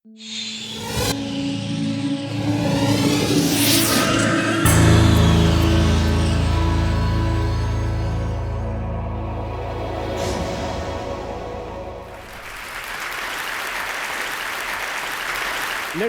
Let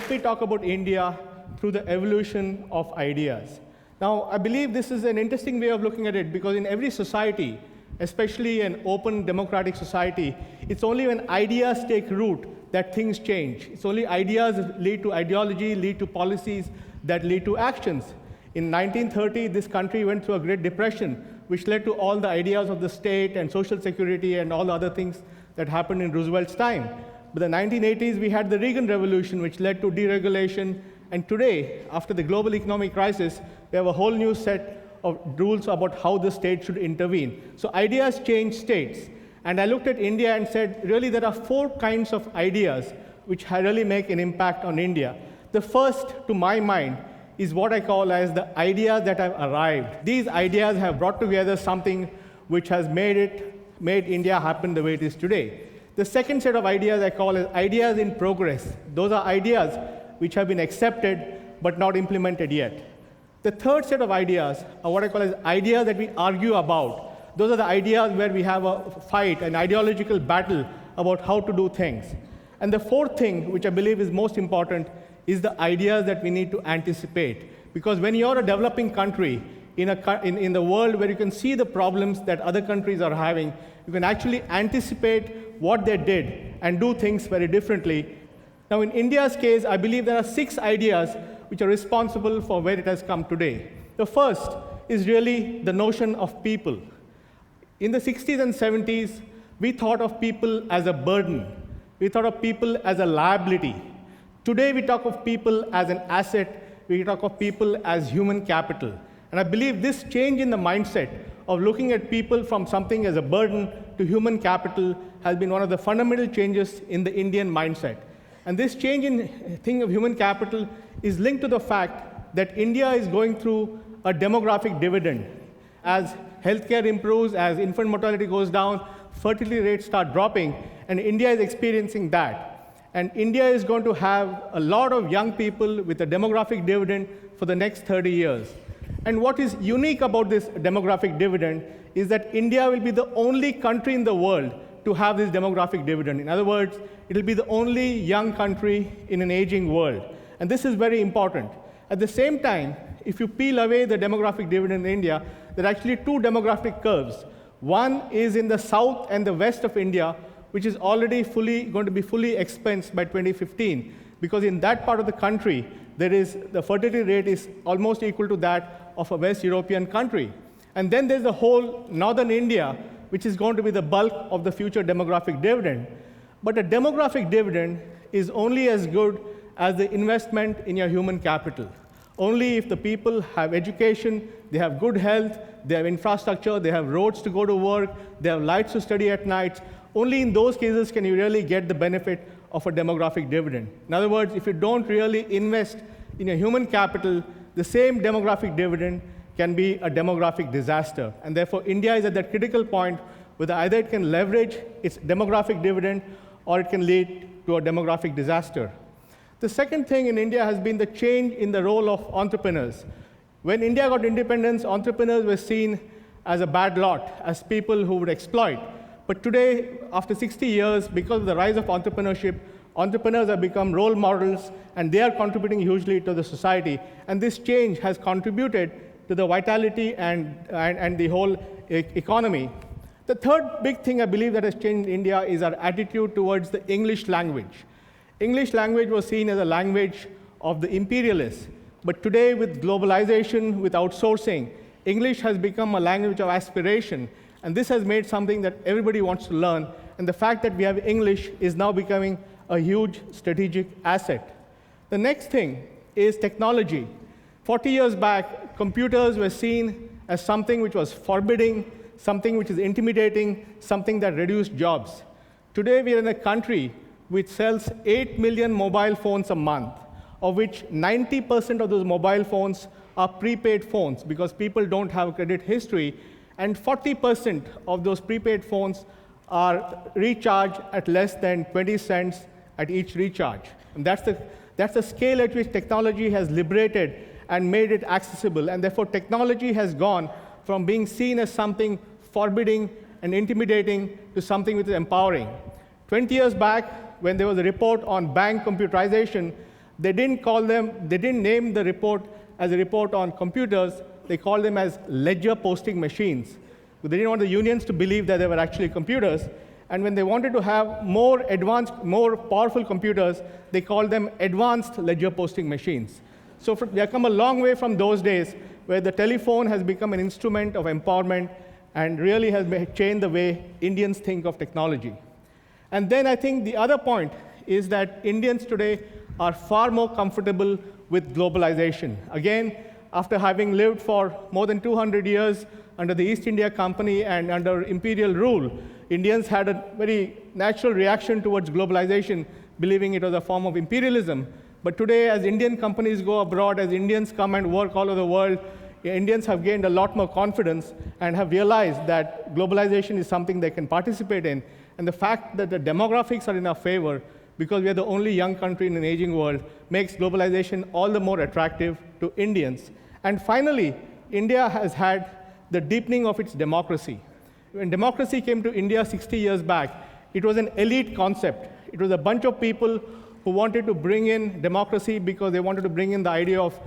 me talk about India through the evolution of ideas. Now, I believe this is an interesting way of looking at it because in every society, especially an open democratic society, it's only when ideas take root that things change. It's only ideas lead to ideology, lead to policies that lead to actions. In 1930, this country went through a Great Depression, which led to all the ideas of the state and social security and all the other things that happened in Roosevelt's time. But in the 1980s, we had the Reagan Revolution, which led to deregulation. And today, after the global economic crisis, we have a whole new set of rules about how the state should intervene. So ideas change states. And I looked at India and said, really, there are 4 kinds of ideas which really make an impact on India. The first, to my mind, is what I call as the ideas that have arrived. These ideas have brought together something which has made India happen the way it is today. The second set of ideas I call as ideas in progress. Those are ideas which have been accepted but not implemented yet. The third set of ideas are what I call as ideas that we argue about. Those are the ideas where we have a fight, an ideological battle about how to do things. And the fourth thing, which I believe is most important, is the ideas that we need to anticipate. Because when you're a developing country in the world where you can see the problems that other countries are having, you can actually anticipate what they did and do things very differently. Now, in India's case, I believe there are 6 ideas which are responsible for where it has come today. The first is really the notion of people. In the 60s and 70s, we thought of people as a burden. We thought of people as a liability. Today, we talk of people as an asset. We talk of people as human capital. And I believe this change in the mindset of looking at people from something as a burden to human capital has been one of the fundamental changes in the Indian mindset. And this change in thing of human capital is linked to the fact that India is going through a demographic dividend. As healthcare improves, as infant mortality goes down, fertility rates start dropping, and India is experiencing that. And India is going to have a lot of young people with a demographic dividend for the next 30 years. And what is unique about this demographic dividend is that India will be the only country in the world to have this demographic dividend. In other words, it will be the only young country in an aging world. And this is very important. At the same time, if you peel away the demographic dividend in India, there are actually 2 demographic curves. One is in the south and the west of India, which is already going to be fully expensed by 2015, because in that part of the country, the fertility rate is almost equal to that of a West European country. And then there's the whole northern India, which is going to be the bulk of the future demographic dividend. But a demographic dividend is only as good as the investment in your human capital. Only if the people have education, they have good health, they have infrastructure, they have roads to go to work, they have lights to study at night, only in those cases can you really get the benefit of a demographic dividend. In other words, if you don't really invest in your human capital, the same demographic dividend can be a demographic disaster. And therefore, India is at that critical point where either it can leverage its demographic dividend or it can lead to a demographic disaster. The second thing in India has been the change in the role of entrepreneurs. When India got independence, entrepreneurs were seen as a bad lot, as people who would exploit. But today, after 60 years, because of the rise of entrepreneurship, entrepreneurs have become role models, and they are contributing hugely to the society. And this change has contributed to the vitality and the whole economy. The third big thing I believe that has changed in India is our attitude towards the English language. English language was seen as a language of the imperialists. But today, with globalization, with outsourcing, English has become a language of aspiration. And this has made something that everybody wants to learn. And the fact that we have English is now becoming a huge strategic asset. The next thing is technology. 40 years back, computers were seen as something which was forbidding, something which is intimidating, something that reduced jobs. Today, we are in a country which sells 8 million mobile phones a month, of which 90% of those mobile phones are prepaid phones because people don't have a credit history, and 40% of those prepaid phones are recharged at less than 20 cents at each recharge. And that's the scale at which technology has liberated and made it accessible. And therefore, technology has gone from being seen as something forbidding and intimidating to something which is empowering. 20 years back, when there was a report on bank computerization, they didn't name the report as a report on computers. They called them as ledger posting machines. They didn't want the unions to believe that they were actually computers. And when they wanted to have more advanced, more powerful computers, they called them advanced ledger posting machines. So we have come a long way from those days where the telephone has become an instrument of empowerment and really has changed the way Indians think of technology. And then I think the other point is that Indians today are far more comfortable with globalization. Again, after having lived for more than 200 years under the East India Company and under imperial rule, Indians had a very natural reaction towards globalization, believing it was a form of imperialism. But today, as Indian companies go abroad, as Indians come and work all over the world, Indians have gained a lot more confidence and have realized that globalization is something they can participate in. And the fact that the demographics are in our favor, because we are the only young country in an aging world, makes globalization all the more attractive to Indians. And finally, India has had the deepening of its democracy. When democracy came to India 60 years back, it was an elite concept. It was a bunch of people who wanted to bring in democracy because they wanted to bring in the idea of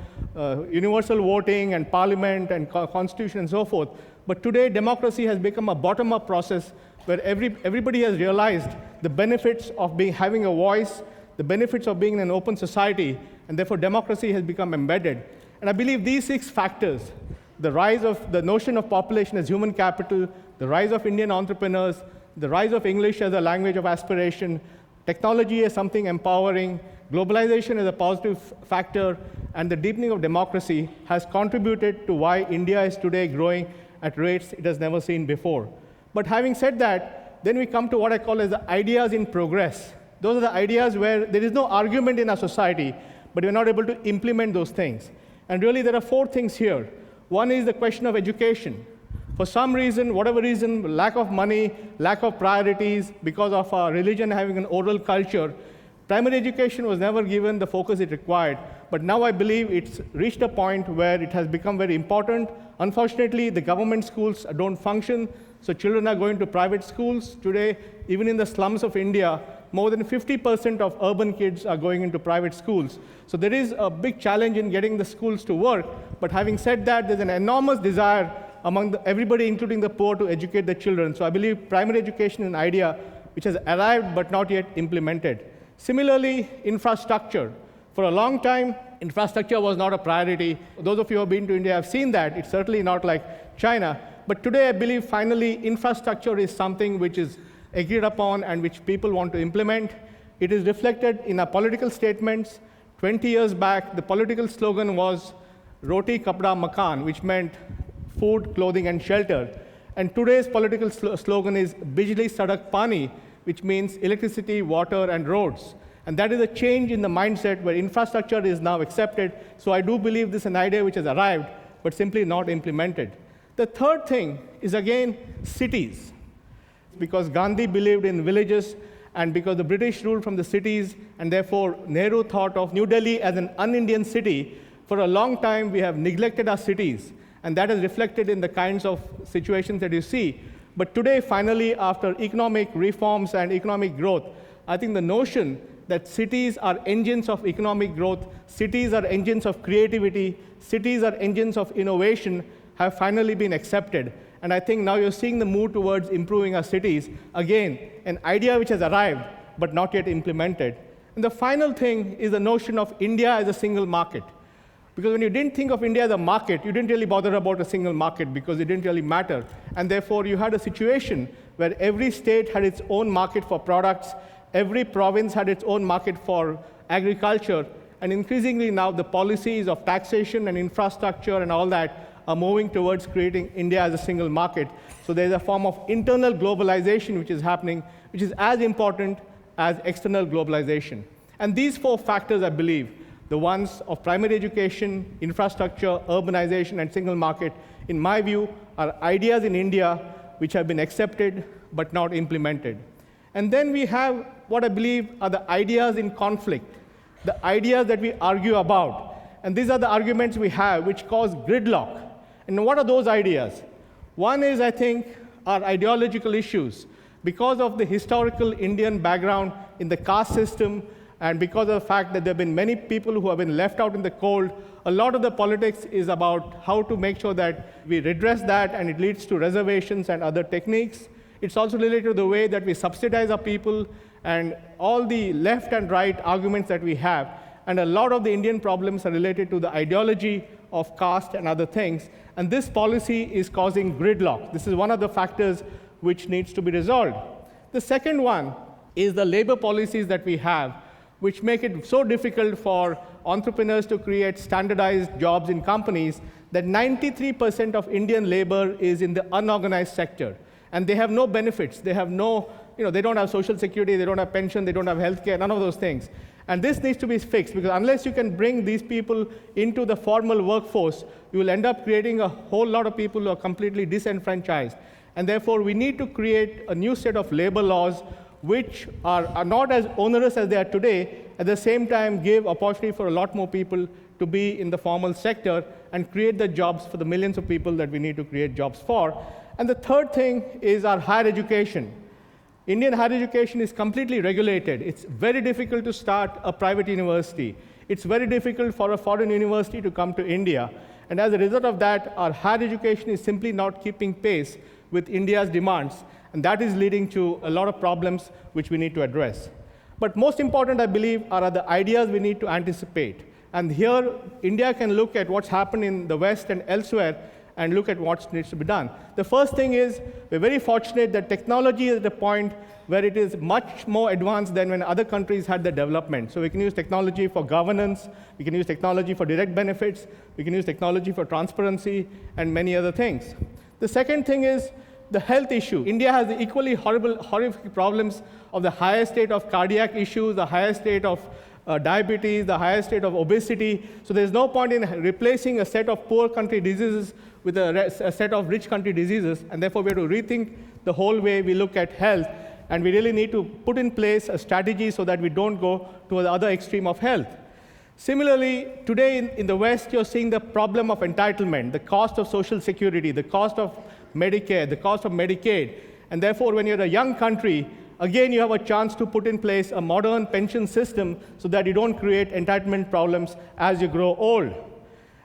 universal voting and parliament and constitution and so forth. But today, democracy has become a bottom-up process where everybody has realized the benefits of having a voice, the benefits of being in an open society, and therefore democracy has become embedded. And I believe these 6 factors, the rise of the notion of population as human capital, the rise of Indian entrepreneurs, the rise of English as a language of aspiration, technology as something empowering, globalization as a positive factor, and the deepening of democracy has contributed to why India is today growing at rates it has never seen before. But having said that, then we come to what I call as the ideas in progress. Those are the ideas where there is no argument in our society, but we're not able to implement those things. And really, there are 4 things here. One is the question of education. For some reason, whatever reason, lack of money, lack of priorities, because of our religion having an oral culture, primary education was never given the focus it required. But now I believe it's reached a point where it has become very important. Unfortunately, the government schools don't function, so children are going to private schools. Today, even in the slums of India, more than 50% of urban kids are going into private schools. So there is a big challenge in getting the schools to work. But having said that, there's an enormous desire among everybody, including the poor, to educate the children. So I believe primary education is an idea which has arrived but not yet implemented. Similarly, infrastructure. For a long time, infrastructure was not a priority. Those of you who have been to India have seen that. It's certainly not like China. But today, I believe, finally, infrastructure is something which is agreed upon and which people want to implement. It is reflected in our political statements. 20 years back, the political slogan was Roti Kapda Makan, which meant food, clothing, and shelter. And today's political slogan is Bijli Sadak Pani, which means electricity, water, and roads. And that is a change in the mindset where infrastructure is now accepted. So I do believe this is an idea which has arrived, but simply not implemented. The third thing is, again, cities. Because Gandhi believed in villages, and because the British ruled from the cities, and therefore Nehru thought of New Delhi as an un-Indian city, for a long time we have neglected our cities. And that is reflected in the kinds of situations that you see. But today, finally, after economic reforms and economic growth, I think the notion that cities are engines of economic growth, cities are engines of creativity, cities are engines of innovation, have finally been accepted. And I think now you're seeing the move towards improving our cities. Again, an idea which has arrived, but not yet implemented. And the final thing is the notion of India as a single market. Because when you didn't think of India as a market, you didn't really bother about a single market because it didn't really matter. And therefore, you had a situation where every state had its own market for products, every province had its own market for agriculture, and increasingly now the policies of taxation and infrastructure and all that are moving towards creating India as a single market. So there's a form of internal globalization which is happening, which is as important as external globalization. And these 4 factors, I believe, the ones of primary education, infrastructure, urbanization, and single market, in my view, are ideas in India which have been accepted but not implemented. And then we have what I believe are the ideas in conflict. the ideas that we argue about. And these are the arguments we have which cause gridlock. And what are those ideas? One is, I think, our ideological issues. Because of the historical Indian background in the caste system, and because of the fact that there have been many people who have been left out in the cold, a lot of the politics is about how to make sure that we redress that, and it leads to reservations and other techniques. It's also related to the way that we subsidize our people, and all the left and right arguments that we have. And a lot of the Indian problems are related to the ideology of caste and other things. And this policy is causing gridlock. This is one of the factors which needs to be resolved. The second one is the labor policies that we have, which make it so difficult for entrepreneurs to create standardized jobs in companies that 93% of Indian labor is in the unorganized sector. And they have no benefits. They have no, they don't have social security, they don't have pension, they don't have healthcare, none of those things. And this needs to be fixed, because unless you can bring these people into the formal workforce, you will end up creating a whole lot of people who are completely disenfranchised. And therefore, we need to create a new set of labor laws which are not as onerous as they are today, at the same time give opportunity for a lot more people to be in the formal sector and create the jobs for the millions of people that we need to create jobs for. And the third thing is our higher education. Indian higher education is completely regulated. It's very difficult to start a private university. It's very difficult for a foreign university to come to India. And as a result of that, our higher education is simply not keeping pace with India's demands. And that is leading to a lot of problems which we need to address. But most important, I believe, are the ideas we need to anticipate. And here, India can look at what's happened in the West and elsewhere and look at what needs to be done. The first thing is, we're very fortunate that technology is at a point where it is much more advanced than when other countries had their development. So we can use technology for governance, we can use technology for direct benefits, we can use technology for transparency, and many other things. The second thing is the health issue. India has the equally horrific problems of the highest state of cardiac issues, the highest state of diabetes, the highest state of obesity. So there's no point in replacing a set of poor country diseases with a set of rich country diseases, and therefore we have to rethink the whole way we look at health, and we really need to put in place a strategy so that we don't go to the other extreme of health. Similarly, today in the West, you're seeing the problem of entitlement, the cost of social security, the cost of Medicare, the cost of Medicaid, and therefore when you're a young country, again, you have a chance to put in place a modern pension system so that you don't create entitlement problems as you grow old.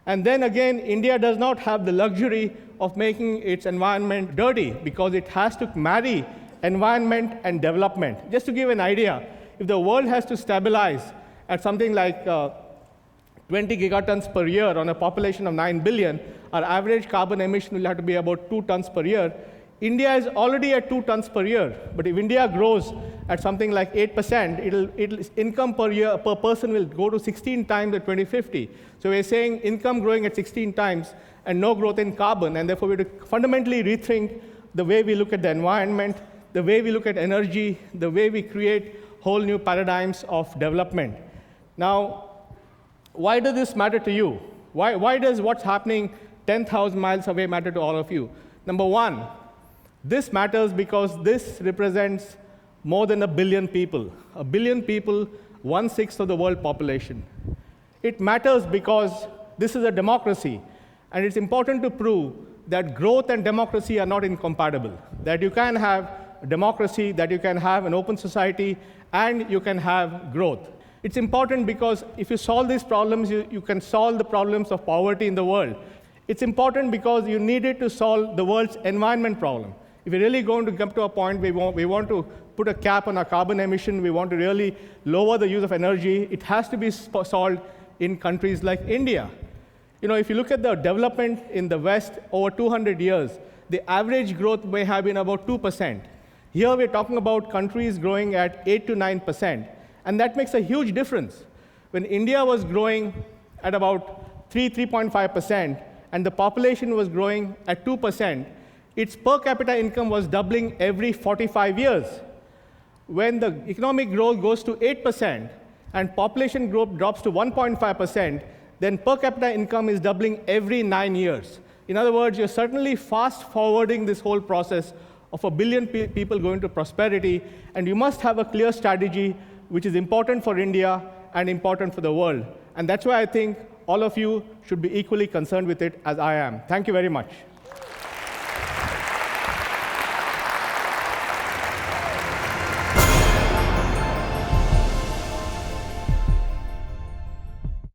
And then again, India does not have the luxury of making its environment dirty, because it has to marry environment and development. Just to give an idea, if the world has to stabilize at something like 20 gigatons per year on a population of 9 billion, our average carbon emission will have to be about 2 tons per year. India is already at 2 tons per year, but if India grows at something like 8%, income per year per person will go to 16 times at 2050. So we're saying income growing at 16 times and no growth in carbon, and therefore we have to fundamentally rethink the way we look at the environment, the way we look at energy, the way we create whole new paradigms of development. Now, why does this matter to you? Why does what's happening 10,000 miles away matter to all of you? Number one, this matters because this represents more than 1 billion people. 1 billion people, 1/6 of the world population. It matters because this is a democracy, and it's important to prove that growth and democracy are not incompatible, that you can have democracy, that you can have an open society, and you can have growth. It's important because if you solve these problems, you can solve the problems of poverty in the world. It's important because you needed to solve the world's environment problem. If we're really going to come to a point where we want to put a cap on our carbon emission, we want to really lower the use of energy, it has to be solved in countries like India. If you look at the development in the West over 200 years, the average growth may have been about 2%. Here we're talking about countries growing at 8 to 9%, and that makes a huge difference. When India was growing at about 3.5%, and the population was growing at 2%, its per capita income was doubling every 45 years. When the economic growth goes to 8% and population growth drops to 1.5%, then per capita income is doubling every 9 years. In other words, you're certainly fast-forwarding this whole process of 1 billion people going to prosperity, and you must have a clear strategy which is important for India and important for the world. And that's why I think all of you should be equally concerned with it as I am. Thank you very much.